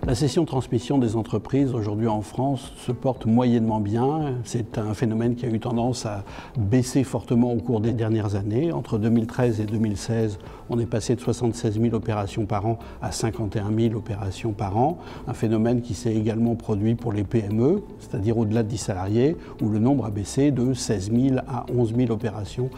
La cession-transmission des entreprises aujourd'hui en France se porte moyennement bien. C'est un phénomène qui a eu tendance à baisser fortement au cours des dernières années. Entre 2013 et 2016, on est passé de 76 000 opérations par an à 51 000 opérations par an. Un phénomène qui s'est également produit pour les PME, c'est-à-dire au-delà de 10 salariés, où le nombre a baissé de 16 000 à 11 000 opérations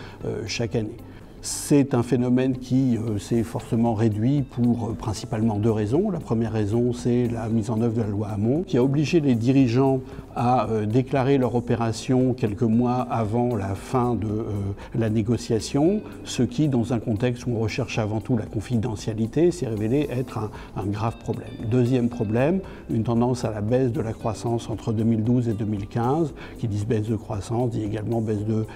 chaque année. C'est un phénomène qui s'est fortement réduit pour principalement deux raisons. La première raison, c'est la mise en œuvre de la loi Hamon, qui a obligé les dirigeants à déclarer leur opération quelques mois avant la fin de la négociation, ce qui, dans un contexte où on recherche avant tout la confidentialité, s'est révélé être un grave problème. Deuxième problème, une tendance à la baisse de la croissance entre 2012 et 2015, qui dit baisse de croissance, dit également baisse de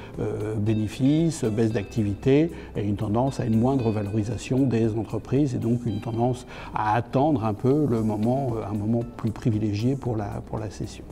bénéfices, baisse d'activité, et une tendance à une moindre valorisation des entreprises et donc une tendance à attendre un peu un moment plus privilégié pour la cession.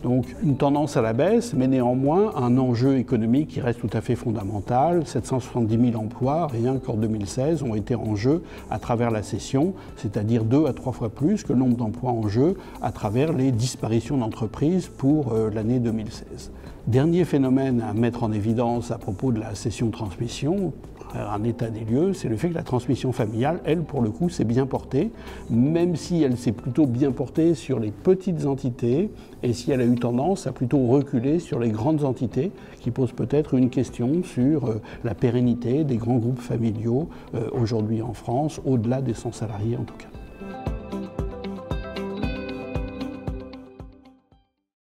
Donc une tendance à la baisse, mais néanmoins un enjeu économique qui reste tout à fait fondamental. 770 000 emplois, rien qu'en 2016, ont été en jeu à travers la cession, c'est-à-dire 2 à 3 fois plus que le nombre d'emplois en jeu à travers les disparitions d'entreprises pour l'année 2016. Dernier phénomène à mettre en évidence à propos de la cession-transmission, un état des lieux, c'est le fait que la transmission familiale, elle, pour le coup, s'est bien portée, même si elle s'est plutôt bien portée sur les petites entités et si elle a eu tendance à plutôt reculer sur les grandes entités, qui posent peut-être une question sur la pérennité des grands groupes familiaux aujourd'hui en France, au-delà des 100 salariés en tout cas.